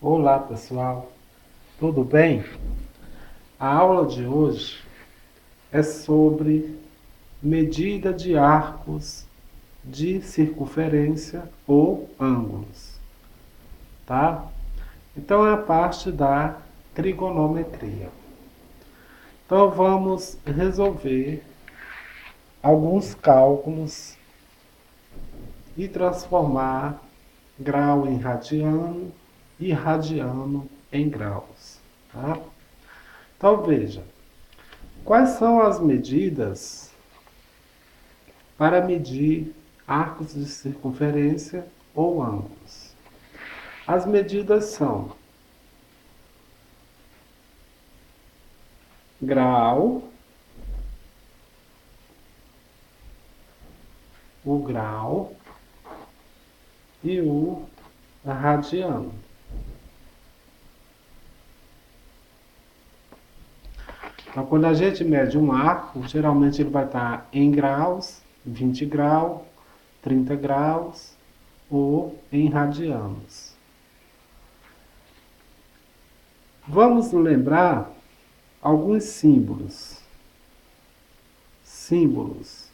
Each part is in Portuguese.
Olá pessoal, tudo bem? A aula de hoje é sobre medida de arcos de circunferência ou ângulos, tá? Então é a parte da trigonometria. Então vamos resolver alguns cálculos e transformar grau em radiano e radiano em graus, tá? Então veja, quais são as medidas para medir arcos de circunferência ou ângulos? As medidas são grau, o grau e o radiano. Então, quando a gente mede um arco, geralmente ele vai estar em graus, 20 graus, 30 graus ou em radianos. Vamos lembrar alguns símbolos. Símbolos.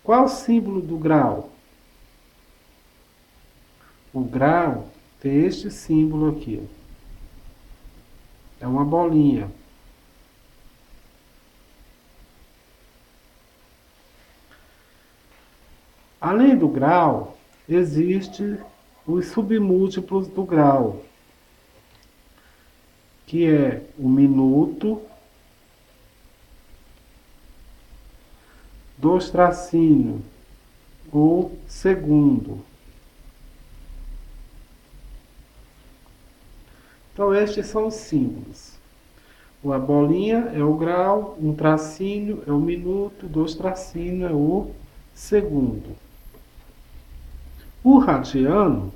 Qual é o símbolo do grau? O grau tem este símbolo aqui. É uma bolinha. Além do grau, existem os submúltiplos do grau, que é o minuto, dois tracinhos, o segundo. Então estes são os símbolos. A bolinha é o grau, um tracinho é o minuto, dois tracinhos é o segundo. O radiano,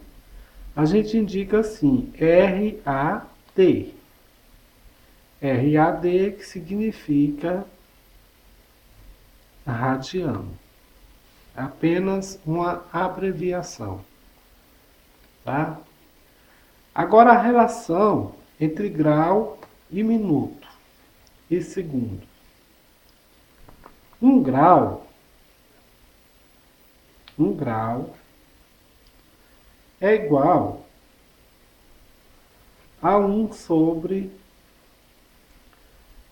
a gente indica assim, RAD. RAD, que significa radiano. É apenas uma abreviação. Tá? Agora a relação entre grau e minuto e segundo. Um grau é igual a 1 sobre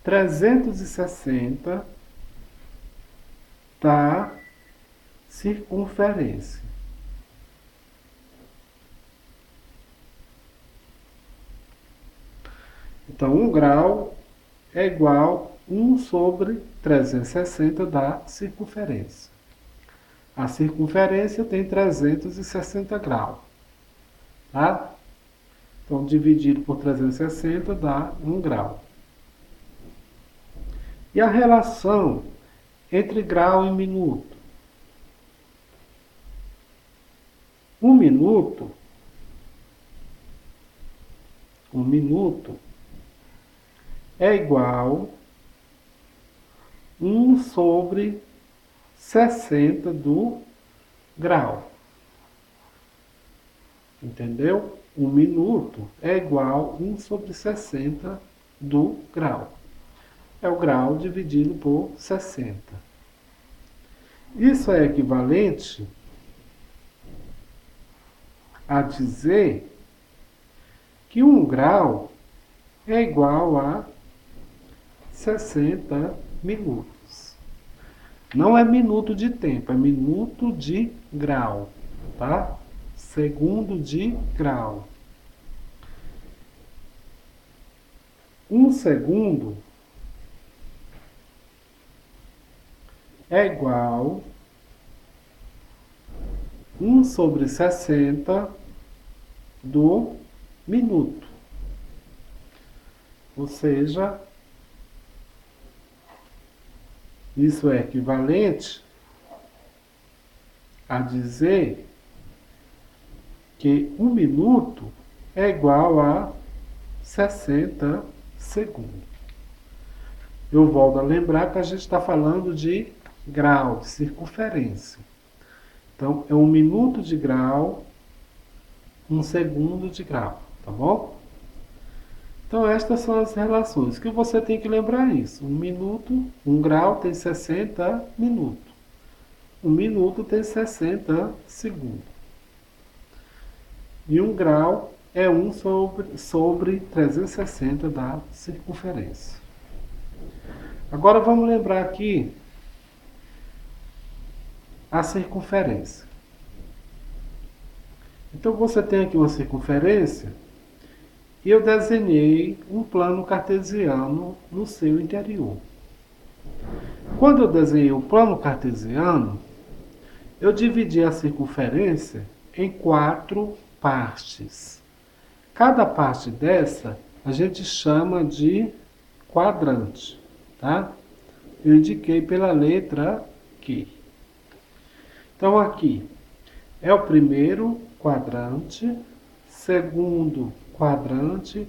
360 da circunferência. Então, 1 grau é igual a 1 sobre 360 da circunferência. A circunferência tem 360 graus. Tá? Então, dividido por 360 dá 1 grau. E a relação entre grau e minuto? Um minuto é igual a 1 sobre 60 do grau. Entendeu? 1 minuto é igual a 1 sobre 60 do grau. É o grau dividido por 60. Isso é equivalente a dizer que 1 grau é igual a 60 minutos. Não é minuto de tempo, é minuto de grau, tá? Segundo de grau. 1 segundo é igual a 1 sobre 60 do minuto. Ou seja, isso é equivalente a dizer que 1 minuto é igual a 60 segundos. Eu volto a lembrar que a gente está falando de grau, de circunferência. Então, é 1 minuto de grau, 1 segundo de grau, tá bom? Então, estas são as relações que você tem que lembrar isso. 1 minuto, 1 grau tem 60 minutos. 1 minuto tem 60 segundos. E 1 grau é 1 sobre 360 da circunferência. Agora vamos lembrar aqui a circunferência. Então você tem aqui uma circunferência e eu desenhei um plano cartesiano no seu interior. Quando eu desenhei o plano cartesiano, eu dividi a circunferência em 4 partes. Cada parte dessa a gente chama de quadrante, tá? Eu indiquei pela letra Q. Então aqui é o primeiro quadrante, segundo quadrante,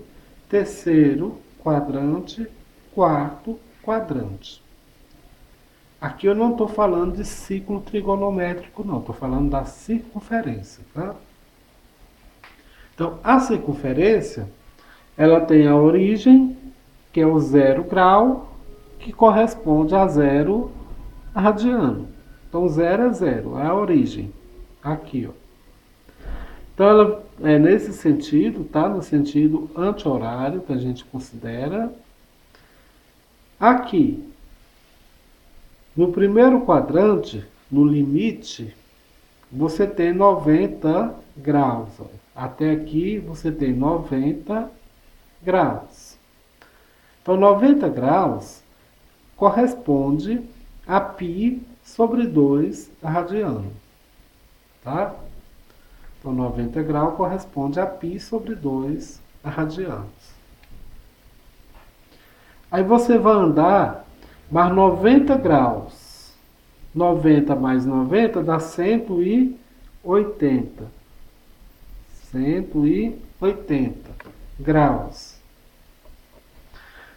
terceiro quadrante, quarto quadrante. Aqui eu não estou falando de ciclo trigonométrico, não. Estou falando da circunferência, tá? Então, a circunferência, ela tem a origem, que é o 0 grau, que corresponde a 0 radiano. Então, 0 é 0, é a origem. Aqui, ó. Então, ela é nesse sentido, tá? No sentido anti-horário, que a gente considera. Aqui, no primeiro quadrante, no limite, você tem 90 graus. Ó. Até aqui você tem 90 graus. Então, 90 graus corresponde a π sobre 2 radiano. Tá? Então, 90 graus corresponde a π sobre 2 radianos. Aí você vai andar mais 90 graus. 90 mais 90 dá 180. 180 graus.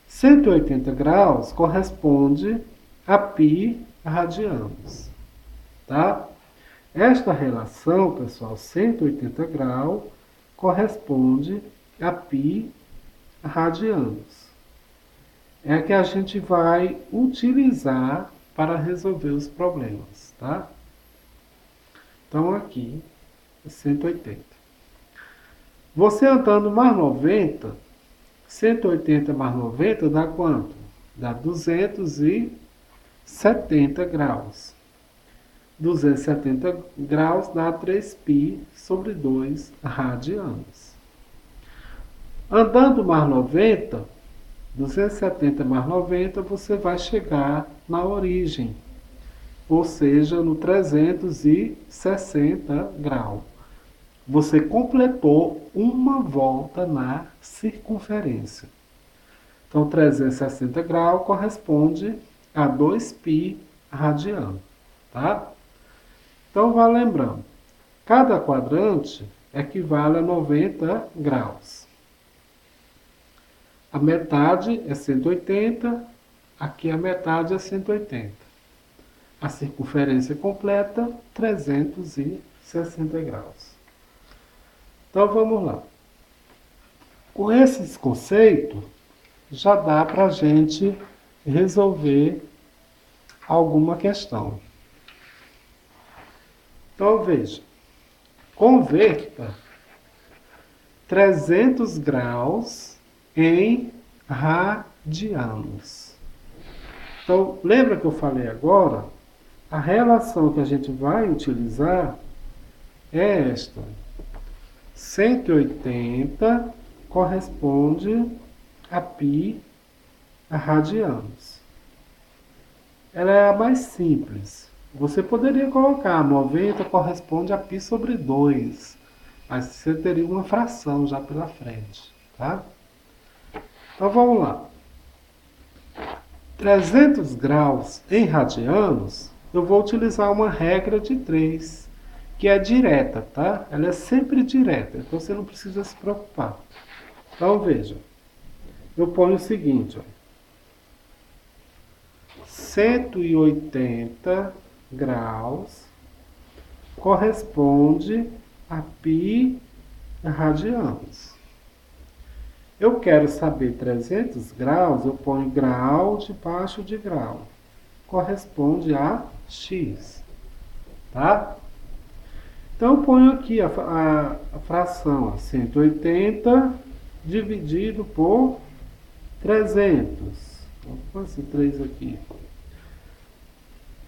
180 graus corresponde a π radianos. Tá? Esta relação, pessoal, 180 graus corresponde a π radianos. É a que a gente vai utilizar para resolver os problemas, tá? Então, aqui, 180. Você andando mais 90, 180 mais 90 dá quanto? Dá 270 graus. 270 graus dá 3π sobre 2 radianos. Andando mais 90, 270 mais 90, você vai chegar na origem, ou seja, no 360 graus. Você completou uma volta na circunferência. Então, 360 graus corresponde a 2π radiano, tá? Então, vá lembrando, cada quadrante equivale a 90 graus. A metade é 180, aqui a metade é 180. A circunferência completa, 360 graus. Então, vamos lá. Com esses conceitos, já dá para a gente resolver alguma questão. Então, veja. Converta 300 graus em radianos. Então, lembra que eu falei agora? A relação que a gente vai utilizar é esta. 180 corresponde a π radianos. Ela é a mais simples. Você poderia colocar 90 corresponde a π sobre 2, mas você teria uma fração já pela frente, tá? Então vamos lá. 300 graus em radianos, eu vou utilizar uma regra de 3, que é direta, tá? Ela é sempre direta, então você não precisa se preocupar. Então veja, eu ponho o seguinte, ó. 180 graus corresponde a π radianos. Eu quero saber 300 graus, eu ponho grau debaixo de grau. Corresponde a x, tá? Então, eu ponho aqui a fração, 180 dividido por 300. Vou pôr esse 3 aqui.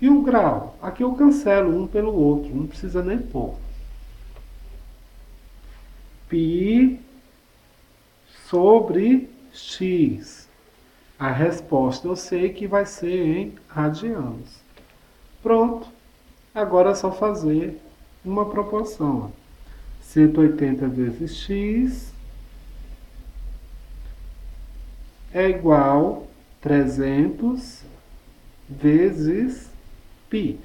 E o grau? Aqui eu cancelo um pelo outro, não precisa nem pôr. Π sobre x. A resposta eu sei que vai ser em radianos. Pronto. Agora é só fazer uma proporção. 180 vezes x é igual a 300 vezes π.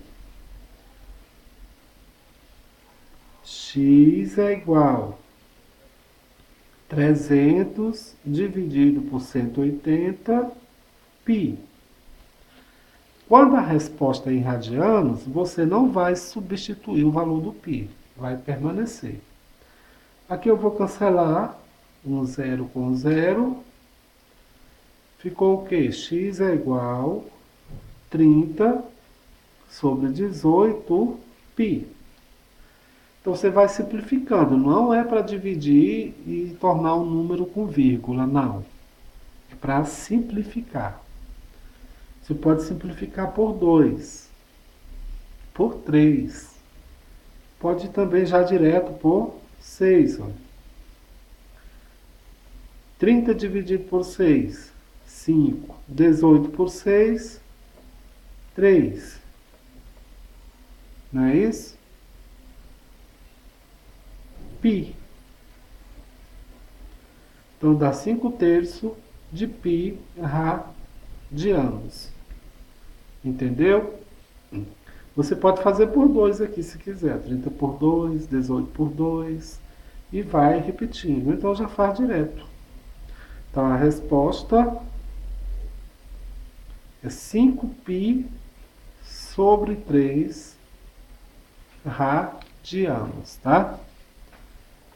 X é igual a 300 dividido por 180 π. Quando a resposta é em radianos, você não vai substituir o valor do π, vai permanecer. Aqui eu vou cancelar um zero com zero. Ficou o quê? X é igual a 30 sobre 18 π. Então você vai simplificando, não é para dividir e tornar um número com vírgula, não. É para simplificar. Você pode simplificar por 2, por 3. Pode também já direto por 6. Ó. 30 dividido por 6, 5. 18 por 6, 3. Não é isso? Π. Então dá 5/3 de π radianos. Entendeu? Você pode fazer por 2 aqui se quiser. 30 por 2, 18 por 2. E vai repetindo. Então já faz direto. Então a resposta é 5π sobre 3 radianos, tá?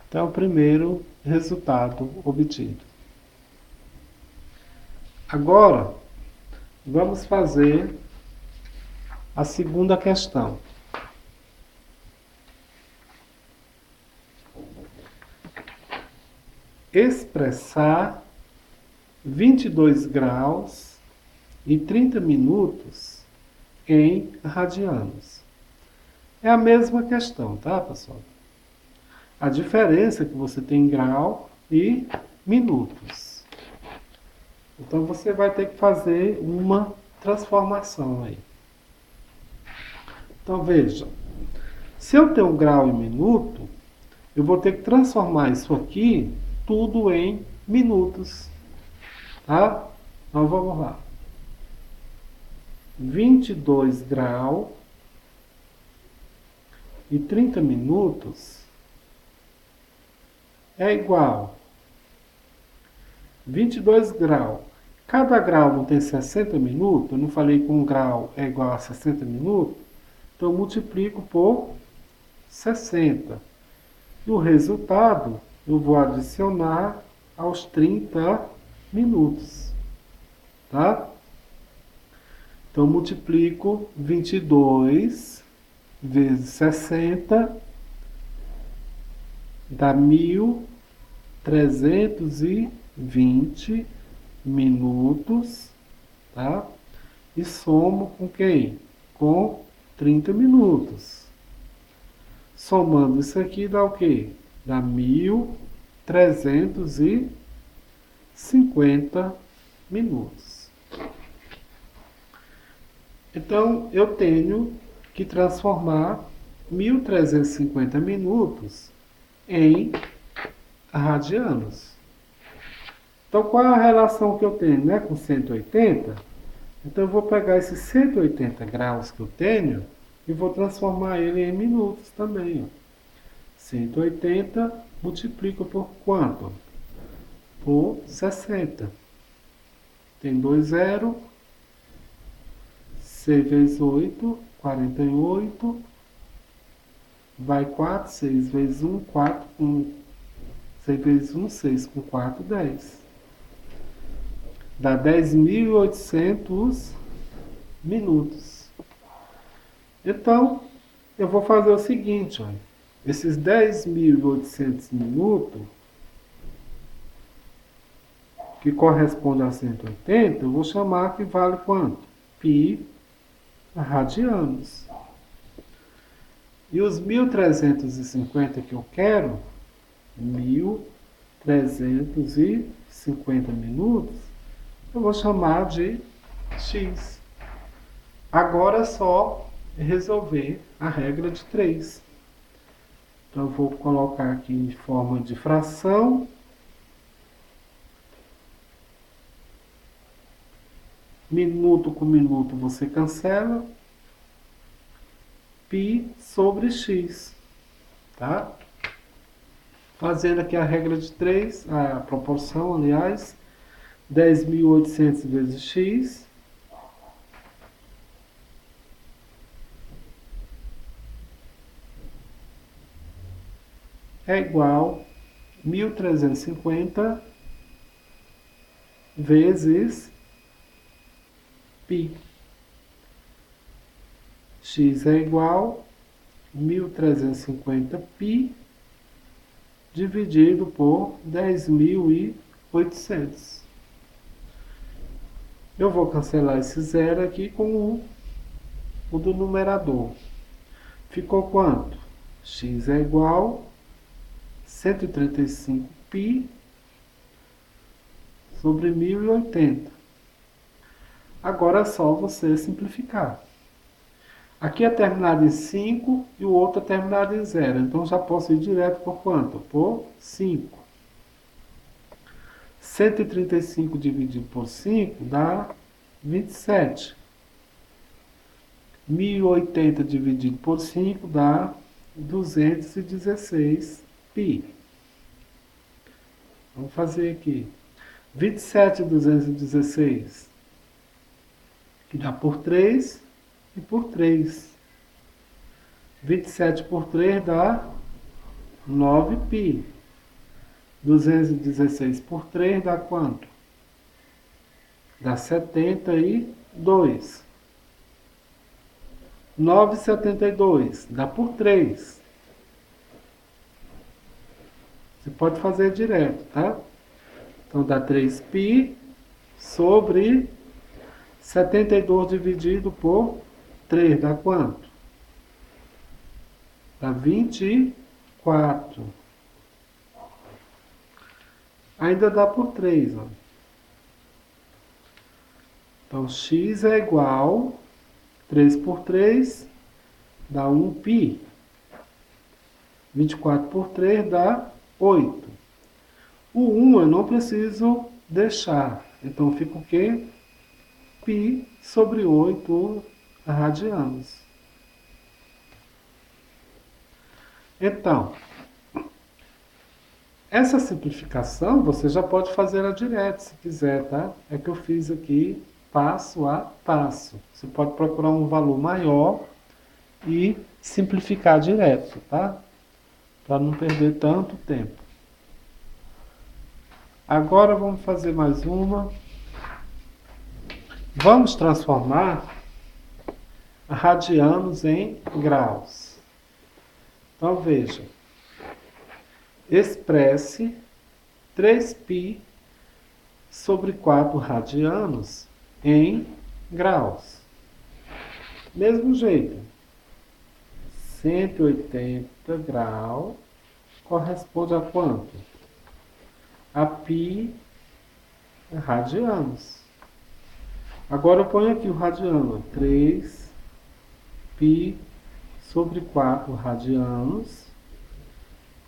Então, o primeiro resultado obtido. Agora, vamos fazer a segunda questão. Expressar 22 graus e 30 minutos em radianos. É a mesma questão, tá, pessoal? A diferença é que você tem grau e minutos. Então, você vai ter que fazer uma transformação aí. Então, veja. Se eu tenho grau e minuto, eu vou ter que transformar isso aqui tudo em minutos. Tá? Então, vamos lá. 22 graus e 30 minutos é igual 22 graus. Cada grau não tem 60 minutos? Eu não falei que um grau é igual a 60 minutos? Então, eu multiplico por 60. E o resultado eu vou adicionar aos 30 minutos. Tá? Então, multiplico 22 vezes 60, dá 1.320 minutos, tá? E somo com quem? Com 30 minutos. Somando isso aqui dá o quê? Dá 1.350 minutos. Então, eu tenho que transformar 1.350 minutos em radianos. Então, qual é a relação que eu tenho, né, com 180? Então, eu vou pegar esses 180 graus que eu tenho e vou transformar ele em minutos também. Ó. 180 multiplica por quanto? Por 60. Tem 2 zeros. 6 vezes 8, 48. vai 4, 6 vezes 1, 4 com 6 vezes 1, 6 com 4, 10. Dá 10.800 minutos. Então, eu vou fazer o seguinte, olha. Esses 10.800 minutos, que corresponde a 180, eu vou chamar que vale quanto? Pi radianos. E os 1.350 que eu quero, 1.350 minutos, eu vou chamar de x. Agora é só resolver a regra de 3. Então, eu vou colocar aqui em forma de fração. Minuto com minuto você cancela. Pi sobre x. Tá? Fazendo aqui a regra de 3, a proporção, aliás. 10.800 vezes x. É igual a 1.350 vezes π. X é igual a 1.350 π dividido por 10.800. Eu vou cancelar esse zero aqui com o do numerador. Ficou quanto? X é igual a 135 π sobre 1080. Agora é só você simplificar. Aqui é terminado em 5 e o outro é terminado em 0. Então já posso ir direto por quanto? Por 5. 135 dividido por 5 dá 27. 1080 dividido por 5 dá 216 π. Vamos fazer aqui. 27 e 216. Que dá por 3 e por 3. 27 por 3 dá 9 π. 216 por 3 dá quanto? Dá 72. 9,72 dá por 3. Você pode fazer direto, tá? Então dá 3 π sobre 72 dividido por 3 dá quanto? Dá 24. Ainda dá por 3, ó. Então, x é igual 3 por 3 dá 1 π. 24 por 3 dá 8. O 1 eu não preciso deixar. Então, fica o quê? Π sobre 8 radianos. Então, essa simplificação você já pode fazer ela direto, se quiser, tá? É que eu fiz aqui passo a passo. Você pode procurar um valor maior e simplificar direto, tá? Para não perder tanto tempo. Agora vamos fazer mais uma. Vamos transformar radianos em graus. Então, veja. Expresse 3π sobre 4 radianos em graus. Mesmo jeito. 180 graus corresponde a quanto? A π radianos. Agora eu ponho aqui o radiano. 3π sobre 4 radianos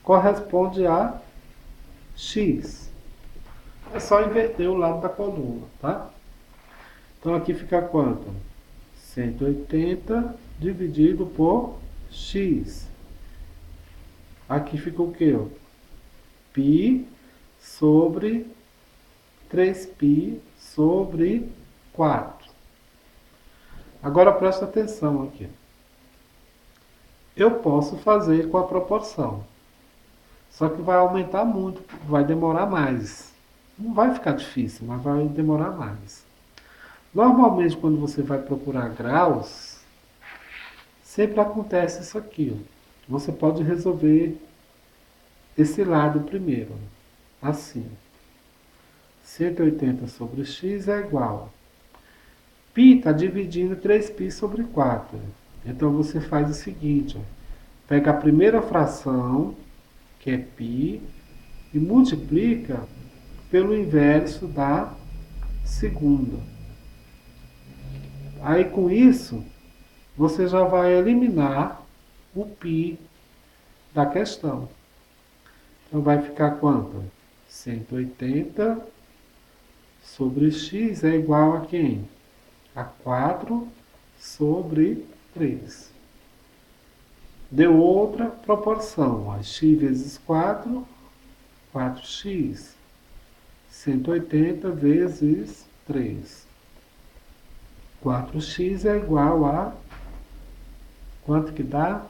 corresponde a x. É só inverter o lado da coluna, tá? Então aqui fica quanto? 180 dividido por x. Aqui fica o quê? Π sobre 3π sobre 4. Agora presta atenção aqui. eu posso fazer com a proporção. Só que vai aumentar muito, vai demorar mais. Não vai ficar difícil, mas vai demorar mais. Normalmente, quando você vai procurar graus, sempre acontece isso aqui. Ó. Você pode resolver esse lado primeiro. Assim. 180 sobre x é igual. Π está dividindo 3π sobre 4. Então você faz o seguinte. Ó. Pega a primeira fração, que é π, e multiplica pelo inverso da segunda. Aí com isso, você já vai eliminar o π da questão. Então vai ficar quanto? 180 sobre x é igual a quem? A 4 sobre 3. Deu outra proporção. X vezes 4, 4x. 180 vezes 3. 4x é igual a... Quanto que dá?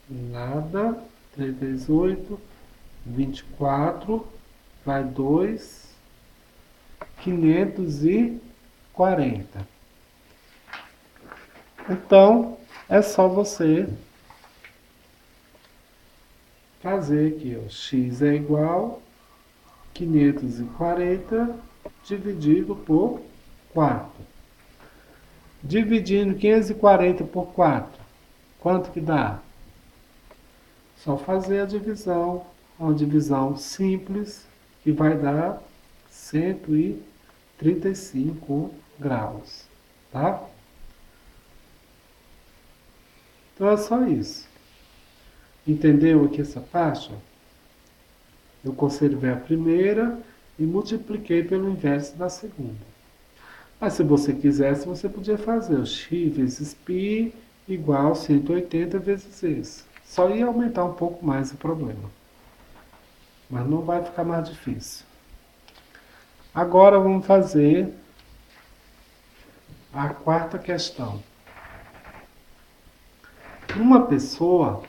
Nada. 3 vezes 8, 24. Vai 2. 540. Então, é só você fazer aqui, ó. X é igual a 540 dividido por 4. Dividindo 540 por 4, quanto que dá? Só fazer a divisão, uma divisão simples, que vai dar 135 graus, tá? Então é só isso. Entendeu aqui essa parte? Eu conservei a primeira e multipliquei pelo inverso da segunda. Mas se você quisesse, você podia fazer o x vezes π igual a 180 vezes isso. Só ia aumentar um pouco mais o problema. Mas não vai ficar mais difícil. Agora vamos fazer a quarta questão. Uma pessoa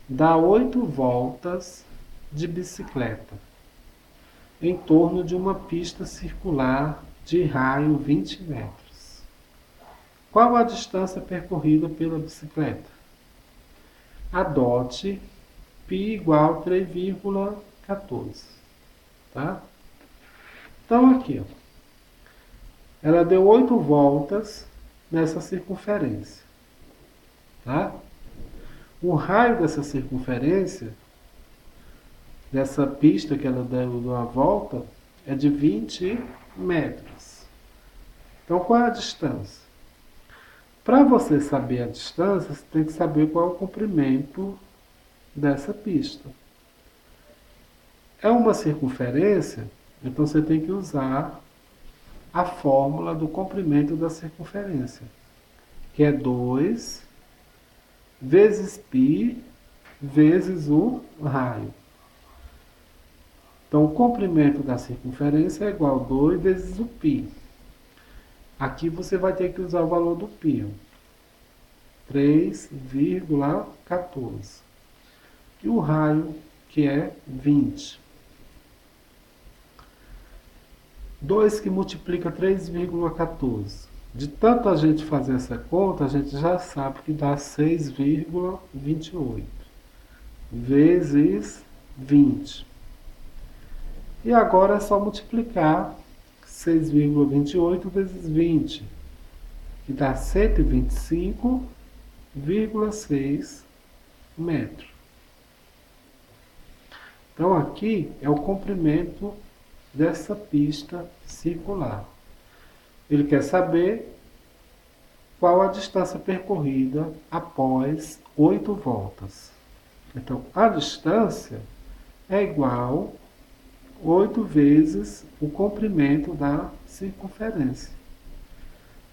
dá 8 voltas de bicicleta em torno de uma pista circular de raio 20 metros. Qual a distância percorrida pela bicicleta? Adote π igual a 3,14. Tá? Então aqui, ó, ela deu 8 voltas nessa circunferência. Tá? O raio dessa circunferência, dessa pista que ela deu a volta, é de 20 metros. Então, qual é a distância? Para você saber a distância, você tem que saber qual é o comprimento dessa pista. É uma circunferência, então você tem que usar a fórmula do comprimento da circunferência, que é 2 vezes π vezes o raio. Então, o comprimento da circunferência é igual a 2 vezes o π. Aqui você vai ter que usar o valor do π. 3,14. E o raio, que é 20. 2 que multiplica 3,14. De tanto a gente fazer essa conta, a gente já sabe que dá 6,28 vezes 20. E agora é só multiplicar 6,28 vezes 20, que dá 125,6 metros. Então aqui é o comprimento dessa pista circular. Ele quer saber qual a distância percorrida após 8 voltas. Então, a distância é igual a 8 vezes o comprimento da circunferência.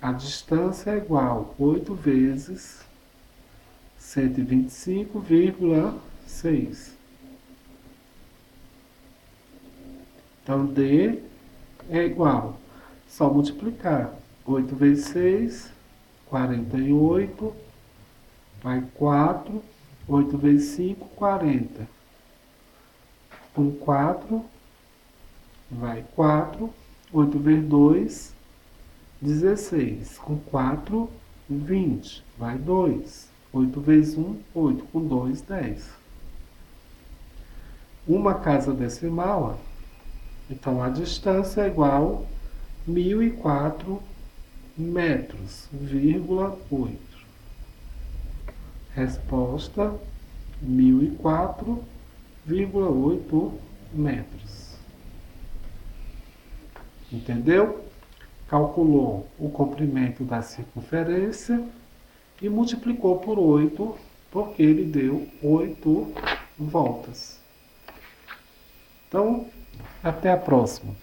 A distância é igual a 8 vezes 125,6. Então, D é igual, só multiplicar. 8 vezes 6, 48, Vai 4, 8 vezes 5, 40. Com 4, vai 4, 8 vezes 2, 16. Com 4, 20. Vai 2. 8 vezes 1, 8. Com 2, 10. Uma casa decimal, então a distância é igual a 1004 metros, vírgula 8. Resposta: 1004,8 metros. Entendeu? Calculou o comprimento da circunferência e multiplicou por 8, porque ele deu 8 voltas. Então, até a próxima.